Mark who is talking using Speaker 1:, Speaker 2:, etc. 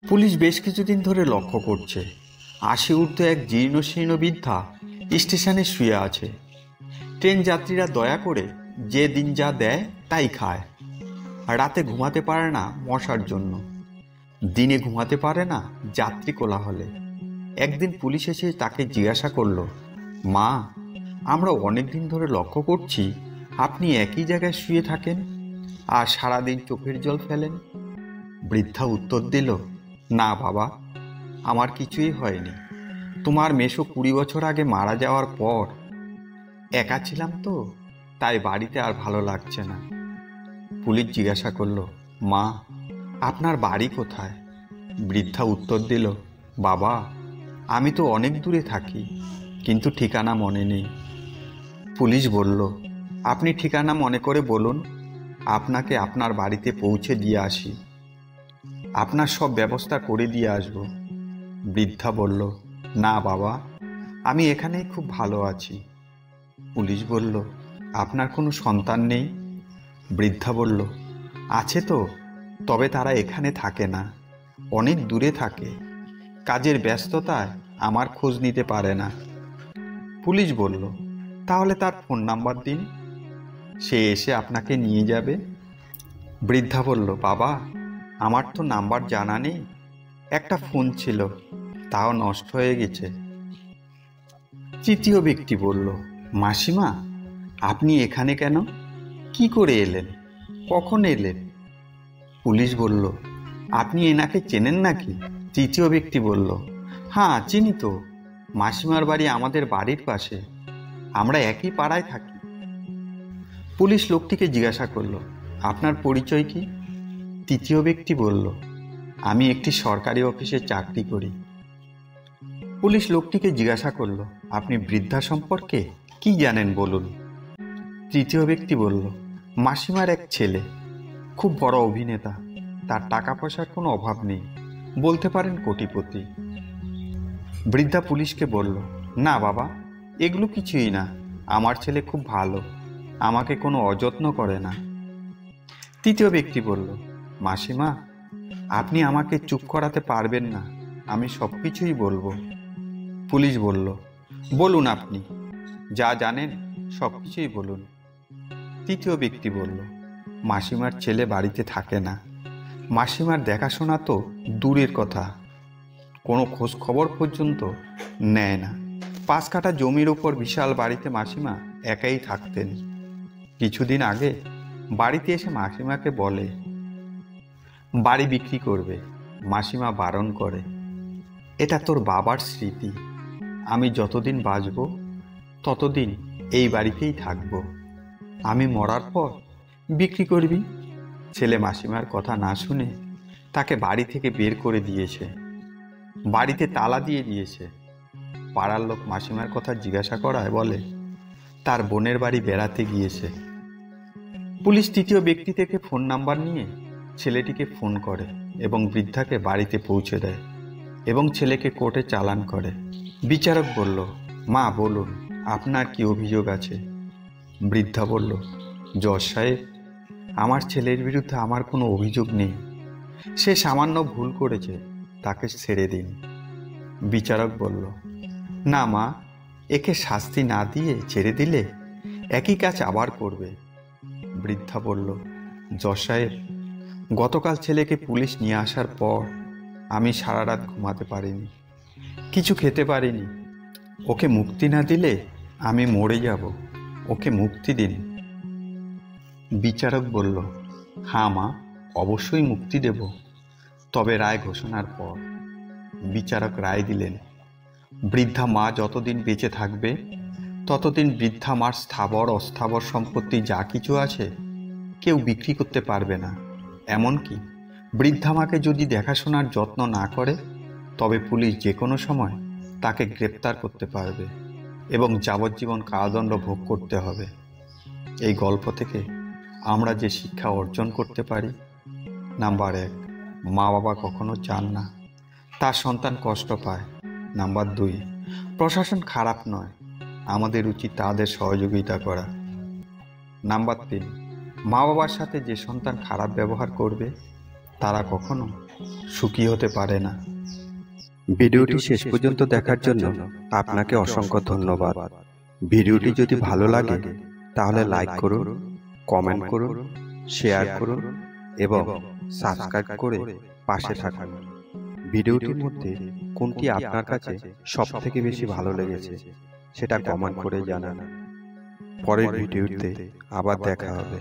Speaker 1: Police বেশ কিছুদিন ধরে লক্ষ্য করছে ৮০ ঊর্ধ্ব এক জীর্ণশীর্ণ বৃদ্ধা স্টেশনে শুয়ে আছে। ট্রেন যাত্রীরা দয়া করে যে দিন যা দেয় তাই খায়। রাতে ঘুমাতে পারে না মশার জন্য, দিনে ঘুমাতে পারে না যাত্রী কোলাহলে। একদিন পুলিশ এসে তাকে জিজ্ঞাসা করল, মা, আমরা অনেক দিন ধরে লক্ষ্য করছি আপনি একই জায়গায় শুয়ে থাকেন আর সারাদিন চোখের জল ফেলেন। বৃদ্ধা উত্তর দিল, না বাবা, আমার কিছুই হয়নি। তোমার মেসো ২০ বছর আগে মারা যাওয়ার পর একা ছিলাম তো, তাই বাড়িতে আর ভালো লাগছে না। পুলিশ জিজ্ঞাসা করল, মা, আপনার বাড়ি কোথায়? বৃদ্ধা উত্তর দিল, বাবা, আমি তো অনেক দূরে থাকি, কিন্তু ঠিকানা মনে নেই। পুলিশ বলল, আপনি ঠিকানা মনে করে বলুন, আপনাকে আপনার বাড়িতে পৌঁছে দিয়ে আসি, আপনার সব ব্যবস্থা করে দিয়ে আসব। বৃদ্ধা বলল, না বাবা, আমি এখানেই খুব ভালো আছি। পুলিশ বলল, আপনার কোনো সন্তান নেই? বৃদ্ধা বলল, আছে তো, তবে তারা এখানে থাকে না, অনেক দূরে থাকে। কাজের ব্যস্ততায় আমার খোঁজ নিতে পারে না। পুলিশ বলল, তাহলে তার ফোন নাম্বার দিন, সে এসে আপনাকে নিয়ে যাবে। বৃদ্ধা বলল, বাবা, আমার তো নাম্বার জানা নেই, একটা ফোন ছিল, তাও নষ্ট হয়ে গেছে। তৃতীয় ব্যক্তি বলল, মাসিমা, আপনি এখানে কেন? কি করে এলেন? কখন এলেন? পুলিশ বলল, আপনি এনাকে চেনেন নাকি? তৃতীয় ব্যক্তি বলল, হ্যাঁ, চিনি তো, মাসিমার বাড়ি আমাদের বাড়ির পাশে, আমরা একই পাড়ায় থাকি। পুলিশ লোকটিকে জিজ্ঞাসা করল, আপনার পরিচয় কি? তৃতীয় ব্যক্তি বলল, আমি একটি সরকারি অফিসে চাকরি করি। পুলিশ লোকটিকে জিজ্ঞাসা করল, আপনি বৃদ্ধা সম্পর্কে কি জানেন বলুন। তৃতীয় ব্যক্তি বলল, মাসিমার এক ছেলে, খুব বড় অভিনেতা, তার টাকা পয়সার কোনো অভাব নেই, বলতে পারেন কোটিপতি। বৃদ্ধা পুলিশকে বলল, না বাবা, এগুলো কিছুই না, আমার ছেলে খুব ভালো, আমাকে কোনো অযত্ন করে না। তৃতীয় ব্যক্তি বলল, মাসিমা, আপনি আমাকে চুপ করাতে পারবেন না, আমি সব কিছুই বলবো। পুলিশ বলল, বলুন, আপনি যা জানেন সব কিছুই বলুন। তৃতীয় ব্যক্তি বলল, মাসিমার ছেলে বাড়িতে থাকে না, মাসিমার দেখাশোনা তো দূরের কথা, কোনো খোঁজ খবর পর্যন্ত নেয় না। ৫ কাঠা জমির ওপর বিশাল বাড়িতে মাসিমা একাই থাকতেন। কিছুদিন আগে বাড়িতে এসে মাসিমাকে বলে বাড়ি বিক্রি করবে। মাসিমা বারণ করে, এটা তোর বাবার স্মৃতি, আমি যতদিন বাঁচব ততদিন এই বাড়িতেই থাকব, আমি মরার পর বিক্রি করবি। ছেলে মাসিমার কথা না শুনে তাকে বাড়ি থেকে বের করে দিয়েছে, বাড়িতে তালা দিয়ে দিয়েছে। পাড়ার লোক মাসিমার কথা জিজ্ঞাসা করায় বলে তার বোনের বাড়ি বেড়াতে গিয়েছে। পুলিশ তৃতীয় ব্যক্তি থেকে ফোন নাম্বার নিয়ে ছেলেটিকে ফোন করে এবং বৃদ্ধাকে বাড়িতে পৌঁছে দেয় এবং ছেলেকে কোর্টে চালান করে। বিচারক বলল, মা বলুন, আপনার কি অভিযোগ আছে? বৃদ্ধা বলল, জজ সাহেব, আমার ছেলের বিরুদ্ধে আমার কোনো অভিযোগ নেই, সে সামান্য ভুল করেছে, তাকে ছেড়ে দিন। বিচারক বলল, না মা, একে শাস্তি না দিয়ে ছেড়ে দিলে একই কাজ আবার করবে। বৃদ্ধা বলল, জজ সাহেব, গতকাল ছেলেকে পুলিশ নিয়ে আসার পর আমি সারা রাত ঘুমাতে পারিনি, কিছু খেতে পারিনি, ওকে মুক্তি না দিলে আমি মরে যাব, ওকে মুক্তি দিন। বিচারক বলল, হ্যাঁ মা, অবশ্যই মুক্তি দেব, তবে রায় ঘোষণার পর। বিচারক রায় দিলেন, বৃদ্ধা মা যতদিন বেঁচে থাকবে ততদিন বৃদ্ধা মার স্থাবর অস্থাবর সম্পত্তি যা কিছু আছে কেউ বিক্রি করতে পারবে না। এমনকি বৃদ্ধা মাকে যদি দেখাশোনার যত্ন না করে তবে পুলিশ যে কোনো সময় তাকে গ্রেপ্তার করতে পারবে এবং যাবজ্জীবন কারাদণ্ড ভোগ করতে হবে। এই গল্প থেকে আমরা যে শিক্ষা অর্জন করতে পারি, নাম্বার ১, মা বাবা কখনো চান না তার সন্তান কষ্ট পায়। নাম্বার ২, প্রশাসন খারাপ নয়, আমাদের উচিত তাদের সহযোগিতা করা। নাম্বার ৩, মা বাবার সাথে যে সন্তান খারাপ ব্যবহার করবে তারা কখনো সুখী হতে পারে না।
Speaker 2: ভিডিওটি শেষ পর্যন্ত দেখার জন্য আপনাকে অসংখ্য ধন্যবাদ। ভিডিওটি যদি ভালো লাগে তাহলে লাইক করুন, কমেন্ট করুন, শেয়ার করুন এবং সাবস্ক্রাইব করে পাশে থাকুন। ভিডিওটির মধ্যে কোনটি আপনার কাছে সবথেকে বেশি ভালো লেগেছে সেটা কমেন্ট করে জানান। পরের ভিডিওতে আবার দেখা হবে।